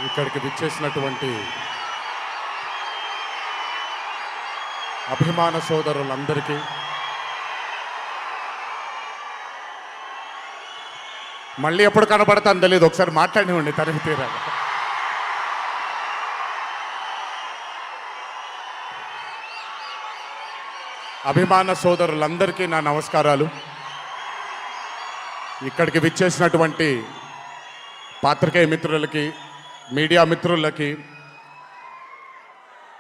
ఇక్కడికి విచ్చేసినటువంటి అభిమాన సోదరులందరికీ మళ్ళీ ఎప్పుడు కనబడతాను తెలియదు, ఒకసారి మాట్లాడివ్వండి తనివి తీరాలి. అభిమాన సోదరులందరికీ నా నమస్కారాలు. ఇక్కడికి విచ్చేసినటువంటి పాత్రికేయ మిత్రులకి, మీడియా మిత్రులకి,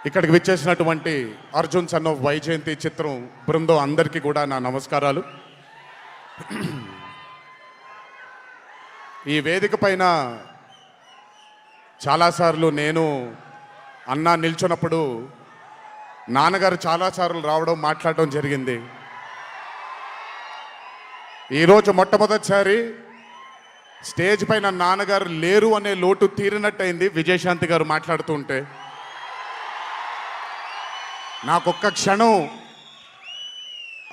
ఇక్కడికి విచ్చేసినటువంటి అర్జున్ సన్ ఆఫ్ వైజయంతి చిత్రం బృందం అందరికీ కూడా నా నమస్కారాలు. ఈ వేదిక పైన చాలాసార్లు నేను అన్నా నిల్చున్నప్పుడు నాన్నగారు చాలాసార్లు రావడం, మాట్లాడడం జరిగింది. ఈరోజు మొట్టమొదటిసారి స్టేజ్ పైన నాన్నగారు లేరు అనే లోటు తీరినట్టయింది విజయశాంతి గారు మాట్లాడుతుంటే. నాకొక్క క్షణం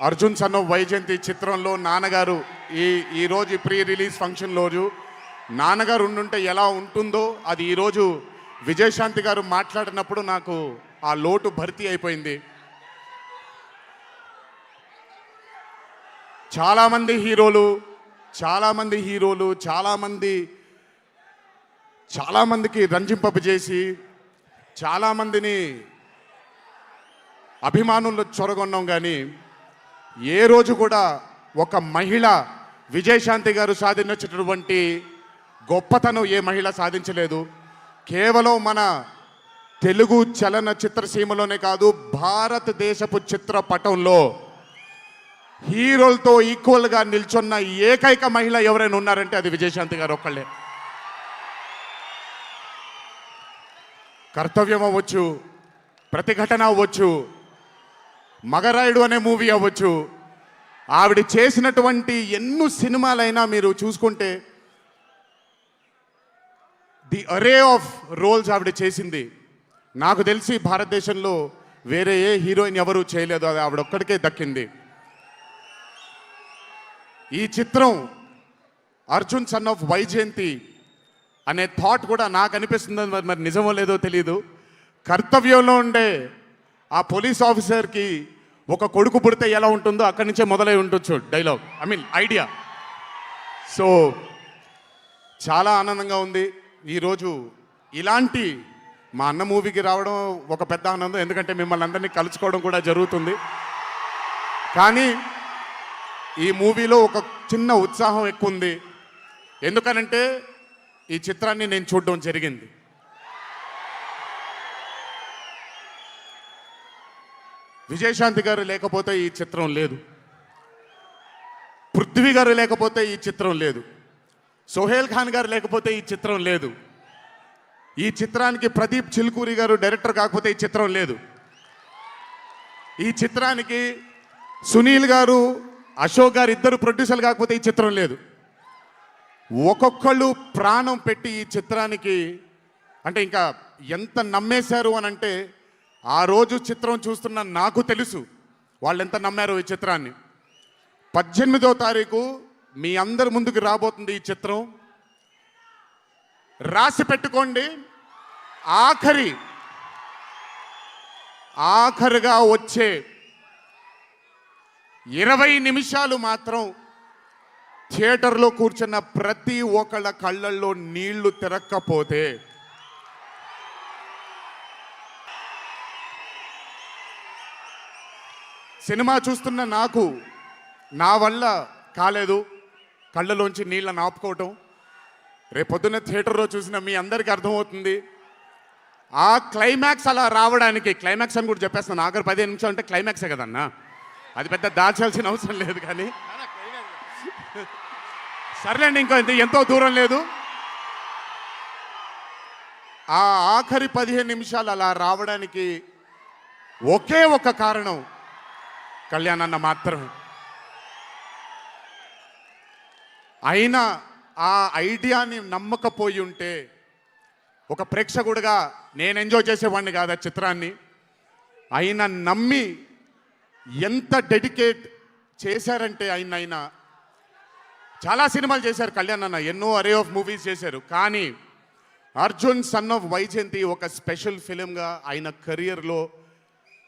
అర్జున్ సన్ ఆఫ్ వైజయంతి చిత్రంలో నాన్నగారు ఈరోజు ప్రీ రిలీజ్ ఫంక్షన్ రోజు నాన్నగారు ఉండుంటే ఎలా ఉంటుందో అది ఈరోజు విజయశాంతి గారు మాట్లాడినప్పుడు నాకు ఆ లోటు భర్తీ అయిపోయింది. చాలామంది హీరోలు చాలామందికి రంజింపజేసి చాలామందిని అభిమానుల్లో చొరగొన్నాం, కానీ ఏ రోజు కూడా ఒక మహిళ విజయశాంతి గారు సాధించినటువంటి గొప్పతనం ఏ మహిళ సాధించలేదు. కేవలం మన తెలుగు చలన చిత్రసీమలోనే కాదు, భారతదేశపు చిత్రపటంలో హీరోలతో ఈక్వల్గా నిల్చున్న ఏకైక మహిళ ఎవరైనా ఉన్నారంటే అది విజయశాంతి గారు ఒక్కళ్ళే. కర్తవ్యం అవ్వచ్చు, ప్రతిఘటన అవ్వచ్చు, మగరాయుడు అనే మూవీ అవ్వచ్చు, ఆవిడ చేసినటువంటి ఎన్నో సినిమాలైనా మీరు చూసుకుంటే ది అరే ఆఫ్ రోల్స్ ఆవిడ చేసింది. నాకు తెలిసి భారతదేశంలో వేరే ఏ హీరోయిన్ ఎవరూ చేయలేదు, అది ఆవిడ ఒక్కడికే దక్కింది. ఈ చిత్రం అర్జున్ సన్ ఆఫ్ వైజయంతి అనే థాట్ కూడా నాకు అనిపిస్తుంది, మరి నిజమో లేదో తెలియదు. కర్తవ్యంలో ఉండే ఆ పోలీస్ ఆఫీసర్కి ఒక కొడుకు పుడితే ఎలా ఉంటుందో అక్కడి నుంచే మొదలై ఉండొచ్చు డైలాగ్, ఐడియా. సో చాలా ఆనందంగా ఉంది ఈరోజు ఇలాంటి మా అన్న మూవీకి రావడం ఒక పెద్ద ఆనందం, ఎందుకంటే మిమ్మల్ని అందరినీ కలుసుకోవడం కూడా జరుగుతుంది. కానీ ఈ మూవీలో ఒక చిన్న ఉత్సాహం ఎక్కువ ఉంది. ఎందుకనంటే ఈ చిత్రాన్ని నేను చూడడం జరిగింది. విజయశాంతి గారు లేకపోతే ఈ చిత్రం లేదు, పృథ్వీ గారు లేకపోతే ఈ చిత్రం లేదు, సోహేల్ ఖాన్ గారు లేకపోతే ఈ చిత్రం లేదు, ఈ చిత్రానికి ప్రదీప్ చిల్కూరి గారు డైరెక్టర్ కాకపోతే ఈ చిత్రం లేదు, ఈ చిత్రానికి సునీల్ గారు, అశోక్ గారు ఇద్దరు ప్రొడ్యూసర్లు కాకపోతే ఈ చిత్రం లేదు. ఒక్కొక్కళ్ళు ప్రాణం పెట్టి ఈ చిత్రానికి అంటే ఇంకా ఎంత నమ్మేశారు అని అంటే, ఆ రోజు చిత్రం చూస్తున్న నాకు తెలుసు వాళ్ళు ఎంత నమ్మారో ఈ చిత్రాన్ని. 18వ తారీఖు మీ అందరి ముందుకు రాబోతుంది ఈ చిత్రం. రాసి పెట్టుకోండి, ఆఖరిగా వచ్చే 20 నిమిషాలు మాత్రం థియేటర్లో కూర్చున్న ప్రతి ఒక్కళ్ళ కళ్ళల్లో నీళ్లు తిరక్కపోతే సినిమా చూస్తున్న నాకు నా వల్ల కాలేదు కళ్ళలోంచి నీళ్ళని ఆపుకోవటం. రేపొద్దున థియేటర్లో చూసిన మీ అందరికీ అర్థమవుతుంది. ఆ క్లైమాక్స్ అలా రావడానికి, క్లైమాక్స్ అని కూడా చెప్పేస్తున్నాను, ఆఖరి 15 నిమిషాలు అంటే క్లైమాక్సే కదన్నా, అది పెద్ద దాచాల్సిన అవసరం లేదు. కానీ సర్లేండి, ఇంకా ఎంతో దూరం లేదు. ఆ ఆఖరి 15 నిమిషాలు అలా రావడానికి ఒకే ఒక కారణం కళ్యాణ్ అన్న మాత్రమే. అయినా ఆ ఐడియాని నమ్మకపోయి ఉంటే ఒక ప్రేక్షకుడిగా నేను ఎంజాయ్ చేసేవాడిని కాదు ఆ చిత్రాన్ని. అయినా నమ్మి ఎంత డెడికేట్ చేశారంటే ఆయన చాలా సినిమాలు చేశారు కళ్యాణ్ అన్న, ఎన్నో అరే ఆఫ్ మూవీస్ చేశారు. కానీ అర్జున్ సన్ ఆఫ్ వైజయంతి ఒక స్పెషల్ ఫిలింగా ఆయన కెరియర్లో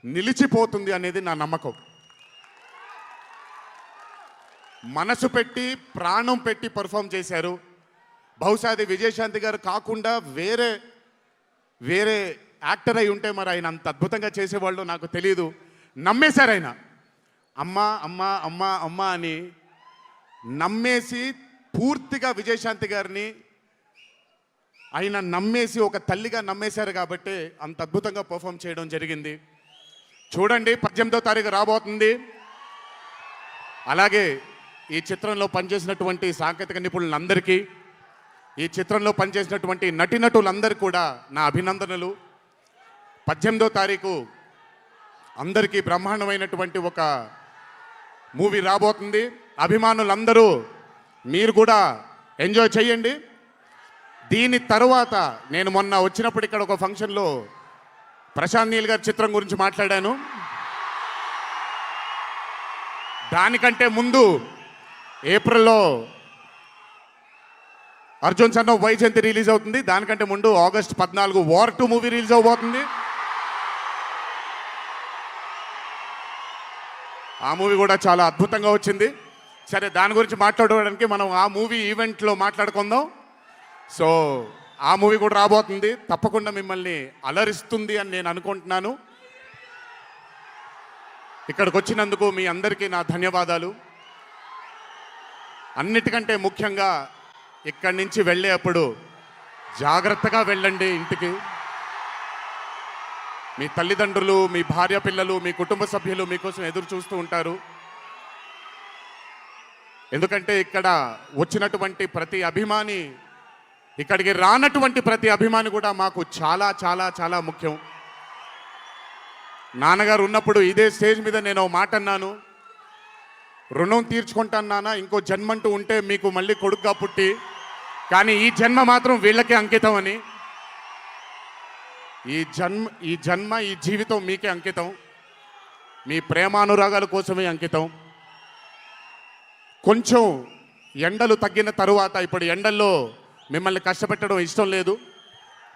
నిలిచిపోతుంది అనేది నా నమ్మకం. మనసు పెట్టి ప్రాణం పెట్టి పర్ఫామ్ చేశారు. బహుశా అది విజయశాంతి గారు కాకుండా వేరే వేరే యాక్టర్ అయి ఉంటే మరి ఆయన అంత అద్భుతంగా చేసేవాళ్ళు నాకు తెలియదు. నమ్మేశారు ఆయన. అమ్మా అమ్మా అమ్మా అమ్మా అని నమ్మేసి పూర్తిగా విజయశాంతి గారిని ఆయన నమ్మేసి ఒక తల్లిగా నమ్మేశారు కాబట్టి అంత అద్భుతంగా పర్ఫామ్ చేయడం జరిగింది. చూడండి 18వ తారీఖు రాబోతుంది. అలాగే ఈ చిత్రంలో పనిచేసినటువంటి సాంకేతిక నిపుణులందరికీ, ఈ చిత్రంలో పనిచేసినటువంటి నటీనటులందరికీ కూడా నా అభినందనలు. 18వ తారీఖు అందరికీ బ్రహ్మాండమైనటువంటి ఒక మూవీ రాబోతుంది. అభిమానులందరూ మీరు కూడా ఎంజాయ్ చేయండి. దీని తరువాత నేను మొన్న వచ్చినప్పుడు ఇక్కడ ఒక ఫంక్షన్లో ప్రశాంత్ నీల్ గారి చిత్రం గురించి మాట్లాడాను. దానికంటే ముందు ఏప్రిల్లో Arjun son of Vyjayanthi release అవుతుంది. దానికంటే ముందు ఆగస్ట్ 14 వార్ 2 మూవీ రిలీజ్ అవబోతుంది. ఆ మూవీ కూడా చాలా అద్భుతంగా వచ్చింది. సరే, దాని గురించి మాట్లాడుకోవడానికి మనం ఆ మూవీ ఈవెంట్లో మాట్లాడుకుందాం. సో ఆ మూవీ కూడా రాబోతుంది. తప్పకుండా మిమ్మల్ని అలరిస్తుంది అని నేను అనుకుంటున్నాను. ఇక్కడికి వచ్చినందుకు మీ అందరికీ నా ధన్యవాదాలు. అన్నిటికంటే ముఖ్యంగా ఇక్కడి నుంచి వెళ్ళేటప్పుడు జాగ్రత్తగా వెళ్ళండి ఇంటికి. మీ తల్లిదండ్రులు, మీ భార్య పిల్లలు, మీ కుటుంబ సభ్యులు మీకోసం ఎదురు చూస్తూ ఉంటారు. ఎందుకంటే ఇక్కడ వచ్చినటువంటి ప్రతి అభిమాని, ఇక్కడికి రానటువంటి ప్రతి అభిమాని కూడా మాకు చాలా చాలా చాలా ముఖ్యం. నాన్నగారు ఉన్నప్పుడు ఇదే స్టేజ్ మీద నేను మాట అన్నాను, రుణం తీర్చుకుంటాను నాన్న, ఇంకో జన్మంటూ ఉంటే మీకు మళ్ళీ కొడుకుగా పుట్టి, కానీ ఈ జన్మ మాత్రం వీళ్ళకే అంకితం అని. ఈ జన్మ ఈ జీవితం మీకే అంకితం, మీ ప్రేమానురాగాల కోసమే అంకితం. కొంచెం ఎండలు తగ్గిన తరువాత, ఇప్పుడు ఎండల్లో మిమ్మల్ని కష్టపెట్టడం ఇష్టం లేదు,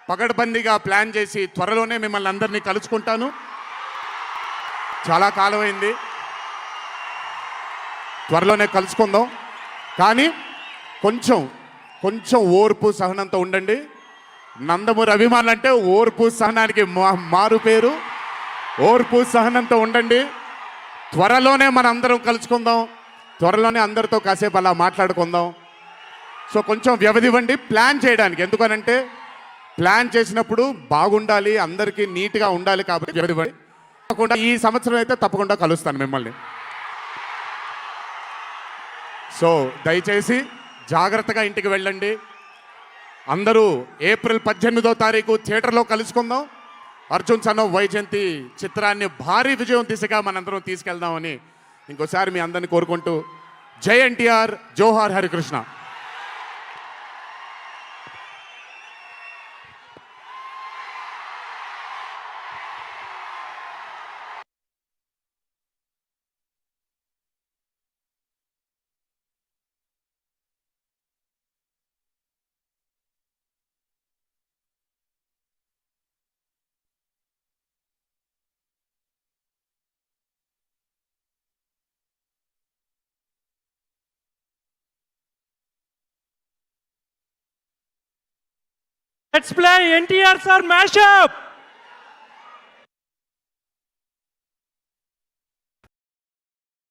పగడ్బందీగా ప్లాన్ చేసి త్వరలోనే మిమ్మల్ని అందరినీ కలుసుకుంటాను. చాలా కాలమైంది, త్వరలోనే కలుసుకుందాం. కానీ కొంచెం ఓర్పు సహనంతో ఉండండి. నందమూరి అభిమానులు అంటే ఓర్పు సహనానికి మారు పేరు. ఓర్పు సహనంతో ఉండండి. త్వరలోనే మన అందరం కలుసుకుందాం. త్వరలోనే అందరితో కాసేపు అలా మాట్లాడుకుందాం. సో కొంచెం వ్యవధి ఇవ్వండి ప్లాన్ చేయడానికి. ఎందుకనంటే ప్లాన్ చేసినప్పుడు బాగుండాలి, అందరికీ నీట్గా ఉండాలి. కాబట్టి వ్యవధి ఇవ్వండి. తప్పకుండా ఈ సంవత్సరం అయితే తప్పకుండా కలుస్తాను మిమ్మల్ని. సో దయచేసి జాగ్రత్తగా ఇంటికి వెళ్ళండి. అందరూ ఏప్రిల్ 18వ తారీఖు థియేటర్లో కలుసుకుందాం. అర్జున్ సన్ ఆఫ్ వైజయంతి చిత్రాన్ని భారీ విజయం దిశగా మనందరం తీసుకెళ్దామని ఇంకోసారి మీ అందరిని కోరుకుంటూ, జై ఎన్టీఆర్, జోహార్ Harikrishna. Let's play NTR sir mashup.